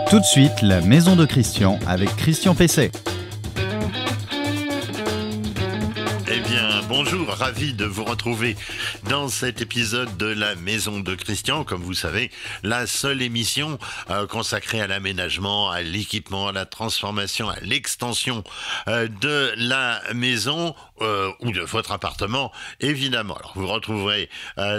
Tout de suite, la Maison de Christian avec Christian Pesset. Eh bien, bonjour, ravi de vous retrouver dans cet épisode de la Maison de Christian. Comme vous savez, la seule émission consacrée à l'aménagement, à l'équipement, à la transformation, à l'extension de la maison ou de votre appartement, évidemment. Alors, vous retrouverez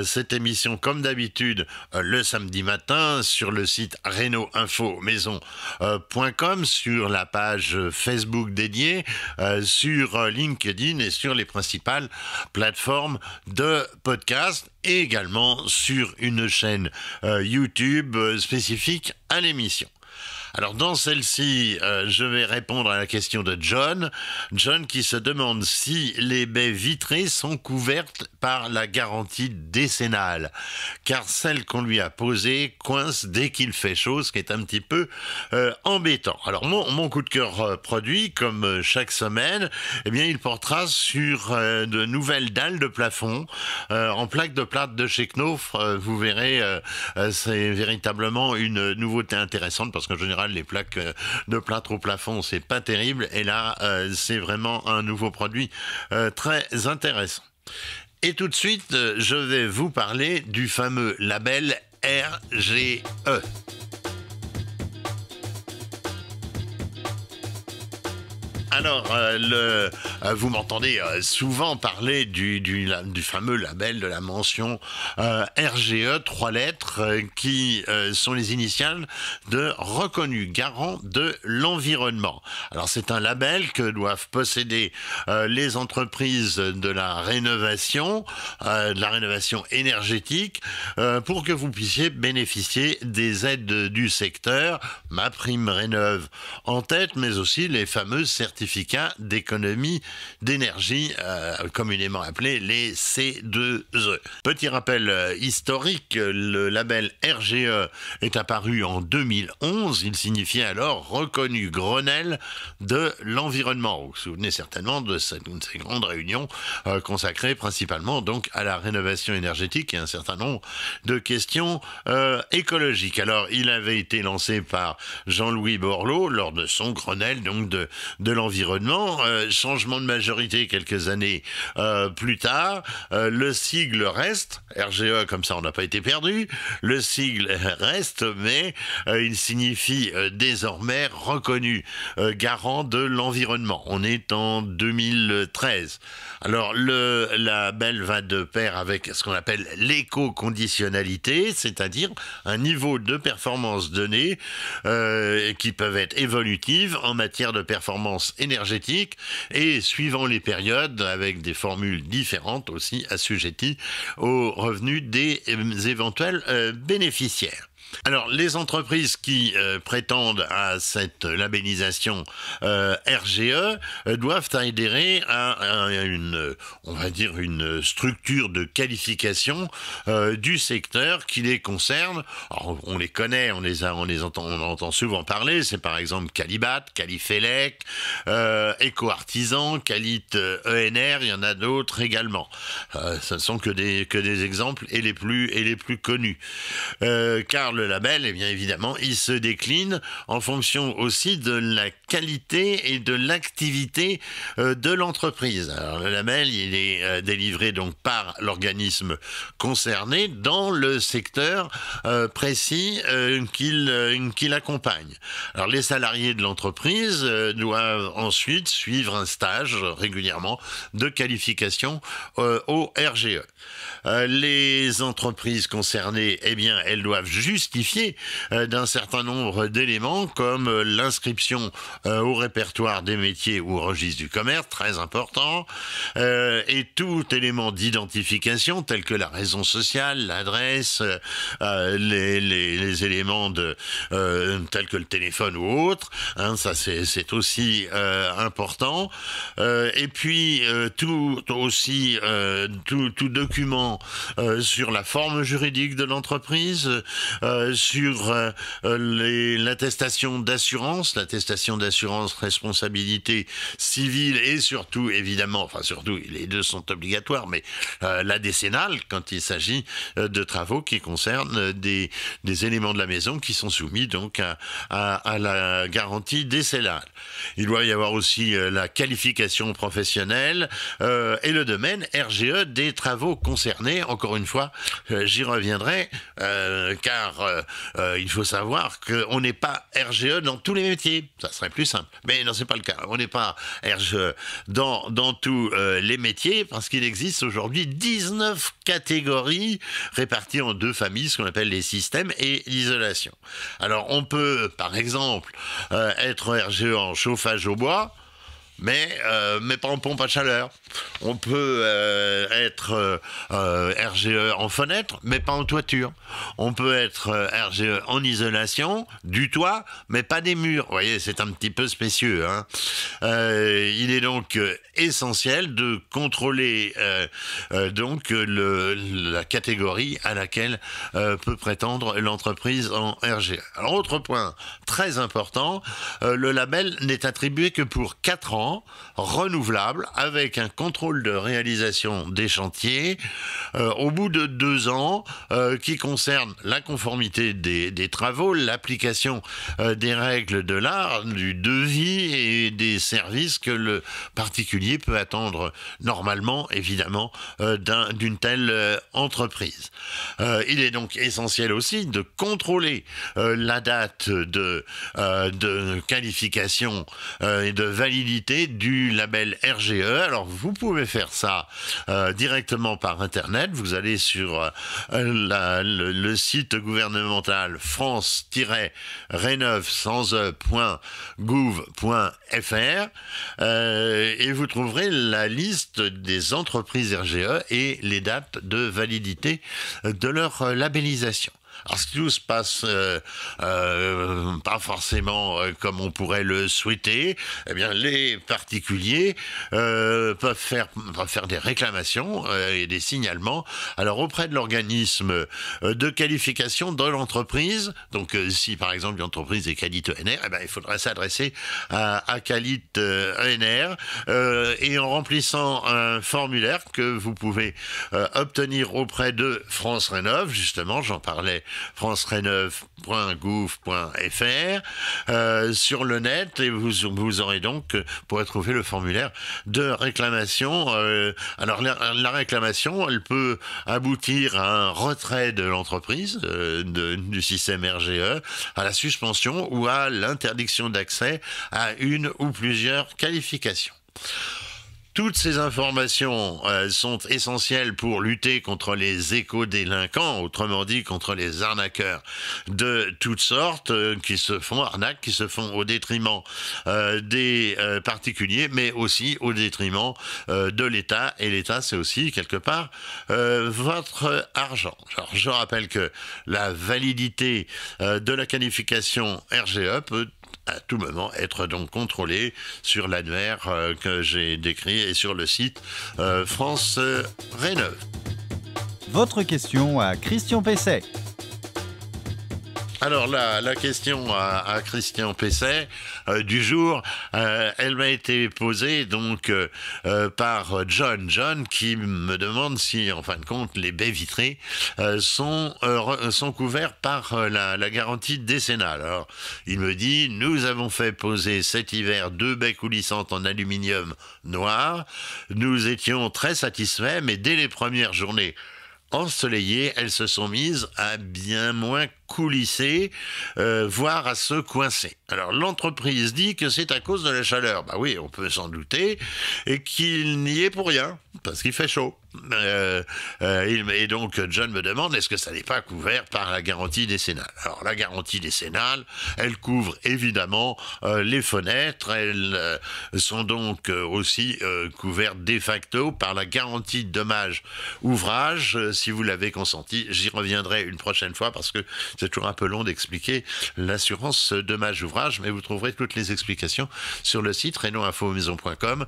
cette émission comme d'habitude le samedi matin sur le site reno-info-maison.com, sur la page Facebook dédiée, sur LinkedIn et sur les principales plateformes de podcast, et également sur une chaîne YouTube spécifique à l'émission. Alors dans celle-ci, je vais répondre à la question de John. John qui se demande si les baies vitrées sont couvertes par la garantie décennale, car celle qu'on lui a posée coince dès qu'il fait chaud, ce qui est un petit peu embêtant. Alors mon coup de cœur produit, comme chaque semaine, eh bien il portera sur de nouvelles dalles de plafond en plaque de plâtre de chez Knauf. Vous verrez, c'est véritablement une nouveauté intéressante parce qu'en général les plaques de plâtre au plafond c'est pas terrible, et là c'est vraiment un nouveau produit très intéressant. Et tout de suite je vais vous parler du fameux label RGE. Alors, vous m'entendez souvent parler du fameux label, de la mention RGE, 3 lettres, qui sont les initiales de reconnu garant de l'environnement. Alors, c'est un label que doivent posséder les entreprises de la rénovation énergétique, pour que vous puissiez bénéficier des aides du secteur, MaPrimeRénov' en tête, mais aussi les fameux certificats d'économie d'énergie, communément appelés les C2E. Petit rappel historique, le label RGE est apparu en 2011. Il signifiait alors reconnu Grenelle de l'environnement. Vous vous souvenez certainement de ces grandes réunions consacrées principalement donc à la rénovation énergétique et un certain nombre de questions écologiques. Alors, il avait été lancé par Jean-Louis Borloo lors de son Grenelle donc de l'environnement. Changement de majorité quelques années plus tard, le sigle reste, RGE, comme ça on n'a pas été perdu, le sigle reste, mais il signifie désormais reconnu garant de l'environnement. On est en 2013. Alors le label va de pair avec ce qu'on appelle l'éco-conditionnalité, c'est-à-dire un niveau de performance donné qui peuvent être évolutives en matière de performance énergétique et suivant les périodes avec des formules différentes aussi assujetties aux revenus des éventuels bénéficiaires. Alors, les entreprises qui prétendent à cette labellisation RGE doivent adhérer à une structure de qualification du secteur qui les concerne. Alors, on les connaît, on entend souvent parler. C'est par exemple Qualibat, Qualifelec, Eco-Artisan, Qualit ENR. Il y en a d'autres également. Ce ne sont que des exemples et les plus connus. Car le label, eh bien évidemment, il se décline en fonction aussi de la qualité et de l'activité de l'entreprise. Alors le label, il est délivré donc par l'organisme concerné dans le secteur précis qu'il accompagne. Alors les salariés de l'entreprise doivent ensuite suivre un stage régulièrement de qualification au RGE. Les entreprises concernées, eh bien, elles doivent justifier d'un certain nombre d'éléments comme l'inscription au répertoire des métiers ou au registre du commerce, très important, et tout élément d'identification tel que la raison sociale, l'adresse, les éléments tels que le téléphone ou autre, hein, ça c'est aussi important, et puis tout document sur la forme juridique de l'entreprise, sur l'attestation d'assurance responsabilité civile et surtout, évidemment, enfin surtout, les deux sont obligatoires, mais la décennale quand il s'agit de travaux qui concernent des éléments de la maison qui sont soumis donc à la garantie décennale. Il doit y avoir aussi la qualification professionnelle et le domaine RGE des travaux concernés. Encore une fois, j'y reviendrai car il faut savoir qu'on n'est pas RGE dans tous les métiers. Ça serait plus simple. Mais non, c'est pas le cas. On n'est pas RGE dans tous les métiers parce qu'il existe aujourd'hui 19 catégories réparties en deux familles, ce qu'on appelle les systèmes et l'isolation. Alors, on peut, par exemple, être RGE en chauffage au bois, mais pas en pompe à chaleur. On peut être RGE en fenêtre, mais pas en toiture. On peut être RGE en isolation du toit, mais pas des murs. Vous voyez, c'est un petit peu spécieux, hein. Il est donc essentiel de contrôler donc la catégorie à laquelle peut prétendre l'entreprise en RGE. Alors, autre point très important, le label n'est attribué que pour 4 ans, renouvelable, avec un contrôle de réalisation des chantiers au bout de 2 ans, qui concerne la conformité des travaux, l'application des règles de l'art, du devis et des services que le particulier peut attendre normalement, évidemment, d'une telle entreprise. Il est donc essentiel aussi de contrôler la date de qualification et de validité du label RGE. Alors, vous pouvez faire ça directement par Internet. Vous allez sur le site gouvernemental france-rénov.gouv.fr et vous trouverez la liste des entreprises RGE et les dates de validité de leur labellisation. Alors, si tout se passe pas forcément comme on pourrait le souhaiter, eh bien, les particuliers peuvent faire des réclamations et des signalements. Alors, auprès de l'organisme de qualification de l'entreprise, donc si par exemple l'entreprise est Qualit ENR, eh bien, il faudra s'adresser à Qualit ENR et en remplissant un formulaire que vous pouvez obtenir auprès de France Rénov, justement, j'en parlais, france-rénov.gouv.fr sur le net, et vous aurez donc pourrez trouver le formulaire de réclamation. Alors la réclamation, elle peut aboutir à un retrait de l'entreprise du système RGE, à la suspension ou à l'interdiction d'accès à une ou plusieurs qualifications. Toutes ces informations sont essentielles pour lutter contre les éco-délinquants, autrement dit contre les arnaqueurs de toutes sortes qui se font au détriment des particuliers, mais aussi au détriment de l'État. Et l'État, c'est aussi quelque part votre argent. Alors, je rappelle que la validité de la qualification RGE peut à tout moment être donc contrôlé sur l'annuaire que j'ai décrit et sur le site France Rénov. Votre question à Christian Pesset. Alors la question à Christian Pesset du jour, elle m'a été posée donc par John qui me demande si en fin de compte les baies vitrées sont couverts par la garantie décennale. Alors il me dit: nous avons fait poser cet hiver 2 baies coulissantes en aluminium noir, nous étions très satisfaits, mais dès les premières journées ensoleillées, elles se sont mises à bien moins coulisser, voire à se coincer. Alors l'entreprise dit que c'est à cause de la chaleur. Bah oui, on peut s'en douter, et qu'il n'y est pour rien, parce qu'il fait chaud. Et donc John me demande, est-ce que ça n'est pas couvert par la garantie décennale? Alors la garantie décennale, elle couvre évidemment les fenêtres, elles sont donc aussi couvertes de facto par la garantie dommage ouvrage, si vous l'avez consenti. J'y reviendrai une prochaine fois parce que c'est toujours un peu long d'expliquer l'assurance dommage ouvrage, mais vous trouverez toutes les explications sur le site renoinfomaison.com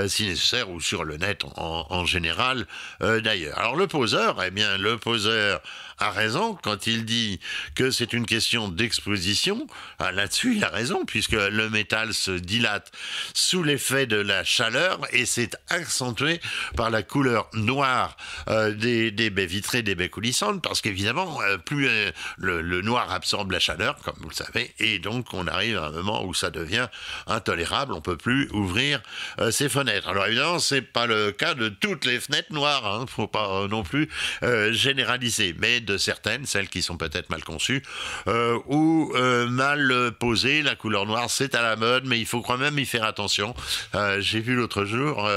si nécessaire, ou sur le net en général. métal d'ailleurs. Alors le poseur, eh bien le poseur a raison quand il dit que c'est une question d'exposition. Ah, là-dessus, il a raison, puisque le métal se dilate sous l'effet de la chaleur et c'est accentué par la couleur noire des baies vitrées, des baies coulissantes, parce qu'évidemment, plus le noir absorbe la chaleur, comme vous le savez, et donc on arrive à un moment où ça devient intolérable, on peut plus ouvrir ses fenêtres. Alors évidemment, c'est pas le cas de toutes les fenêtres noires, hein, faut pas non plus généraliser, mais de certaines, celles qui sont peut-être mal conçues ou mal posées. La couleur noire, c'est à la mode, mais il faut quand même y faire attention. J'ai vu l'autre jour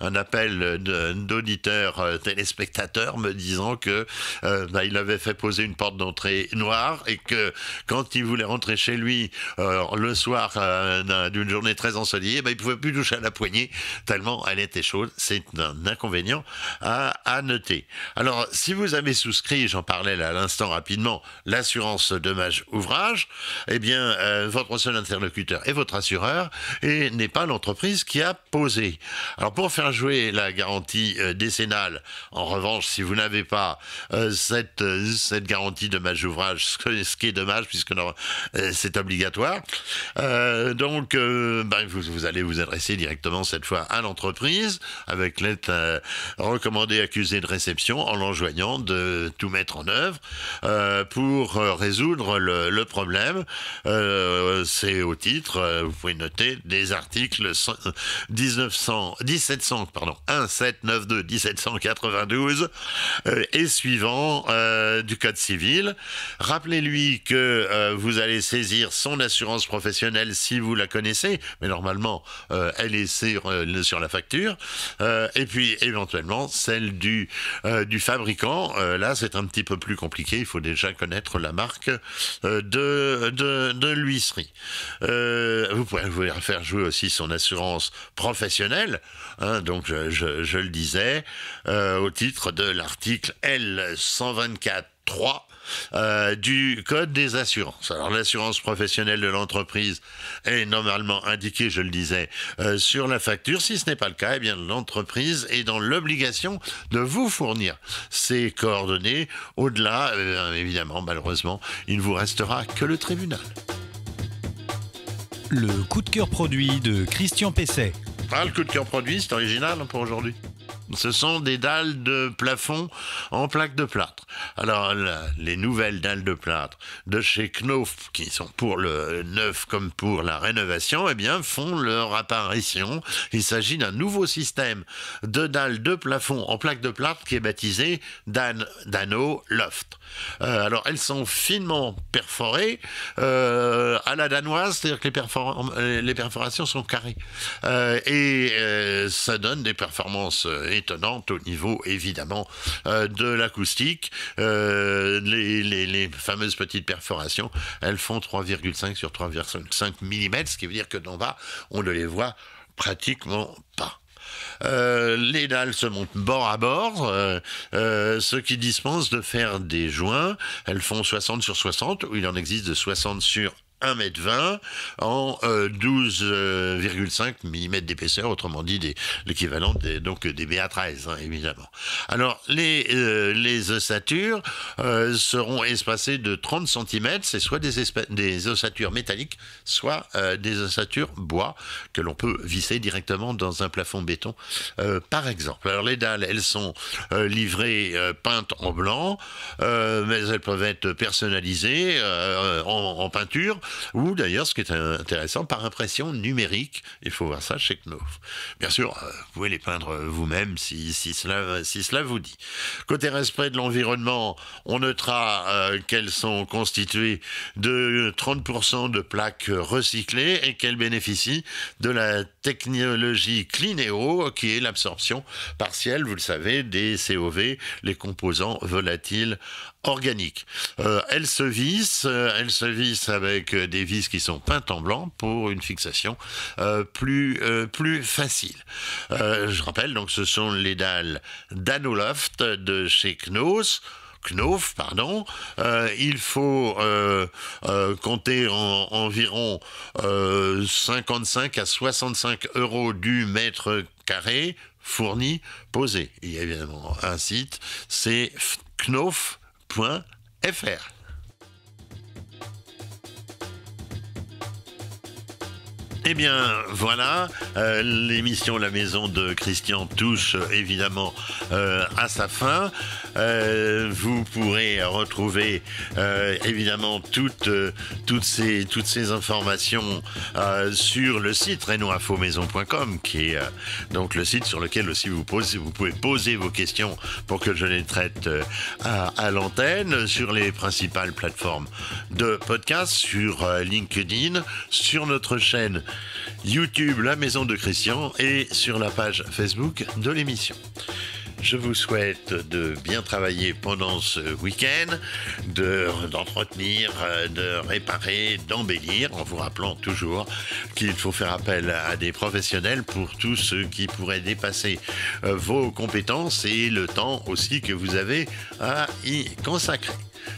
un appel d'auditeurs téléspectateurs me disant que il avait fait poser une porte d'entrée noire et que quand il voulait rentrer chez lui le soir d'une journée très ensoleillée, il pouvait plus toucher à la poignée tellement elle était chaude. C'est un inconvénient à noter. Alors, si vous avez souscrit, j'en parlais là à l'instant rapidement, l'assurance dommage ouvrage, eh bien, votre seul interlocuteur est votre assureur et n'est pas l'entreprise qui a posé. Alors, pour faire jouer la garantie décennale, en revanche, si vous n'avez pas cette garantie dommage ouvrage, ce qui est dommage puisque c'est obligatoire, donc vous allez vous adresser directement cette fois à l'entreprise avec lettre recommandée accusée de réception en l'enjoignant de tout mettre en œuvre pour résoudre le problème. C'est au titre, vous pouvez noter, des articles 1792, 1792 et suivant du Code civil. Rappelez-lui que vous allez saisir son assurance professionnelle si vous la connaissez, mais normalement elle est sur la facture, et puis éventuellement celle du fabricant. Là c'est un petit peu plus compliqué, il faut déjà connaître la marque de l'huisserie. Vous pouvez faire jouer aussi son assurance professionnelle, hein, donc je le disais, au titre de l'article L124.3 du Code des assurances. Alors l'assurance professionnelle de l'entreprise est normalement indiquée, je le disais, sur la facture. Si ce n'est pas le cas, eh bien l'entreprise est dans l'obligation de vous fournir ses coordonnées. Au-delà, évidemment, malheureusement, il ne vous restera que le tribunal. Le coup de cœur produit de Christian Pesset. Ah, le coup de cœur produit, c'est original pour aujourd'hui. Ce sont des dalles de plafond en plaque de plâtre. Alors, les nouvelles dalles de plâtre de chez Knauf, qui sont pour le neuf comme pour la rénovation, eh bien, font leur apparition. Il s'agit d'un nouveau système de dalles de plafond en plaque de plâtre qui est baptisé Dano Loft. Alors, elles sont finement perforées à la danoise, c'est-à-dire que les perforations sont carrées. Ça donne des performances étonnante au niveau évidemment de l'acoustique. Les fameuses petites perforations, elles font 3,5 sur 3,5 mm, ce qui veut dire que d'en bas, on ne les voit pratiquement pas. Les dalles se montent bord à bord, ce qui dispense de faire des joints. Elles font 60 sur 60, où il en existe de 60 sur 1,20 m en 12,5 mm d'épaisseur, autrement dit l'équivalent des BA13, hein, évidemment. Alors, les ossatures seront espacées de 30 cm, c'est soit des ossatures métalliques, soit des ossatures bois que l'on peut visser directement dans un plafond béton, par exemple. Alors, les dalles, elles sont livrées peintes en blanc, mais elles peuvent être personnalisées en peinture, ou d'ailleurs, ce qui est intéressant, par impression numérique. Il faut voir ça chez Knauf. Bien sûr, vous pouvez les peindre vous-même si cela vous dit. Côté respect de l'environnement, on notera qu'elles sont constituées de 30% de plaques recyclées et qu'elles bénéficient de la technologie Cleaneo, qui est l'absorption partielle, vous le savez, des COV, les composants volatiles organiques. Elles se vissent avec des vis qui sont peintes en blanc pour une fixation plus facile. Je rappelle, donc ce sont les dalles Danoloft de chez Knauf. Il faut compter environ 55 à 65 € du mètre carré, fourni, posé. Il y a évidemment un site, c'est knof.fr. Eh bien, voilà, l'émission La Maison de Christian touche évidemment à sa fin. Vous pourrez retrouver évidemment toutes ces informations sur le site renoinfomaison.com, qui est donc le site sur lequel aussi vous pouvez poser vos questions pour que je les traite à l'antenne, sur les principales plateformes de podcast, sur LinkedIn, sur notre chaîne YouTube La Maison de Christian et sur la page Facebook de l'émission. Je vous souhaite de bien travailler pendant ce week-end, d'entretenir, de réparer, d'embellir, en vous rappelant toujours qu'il faut faire appel à des professionnels pour tout ce qui pourrait dépasser vos compétences et le temps aussi que vous avez à y consacrer.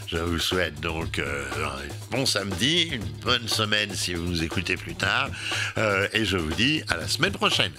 Je vous souhaite donc un bon samedi, une bonne semaine si vous nous écoutez plus tard, et je vous dis à la semaine prochaine.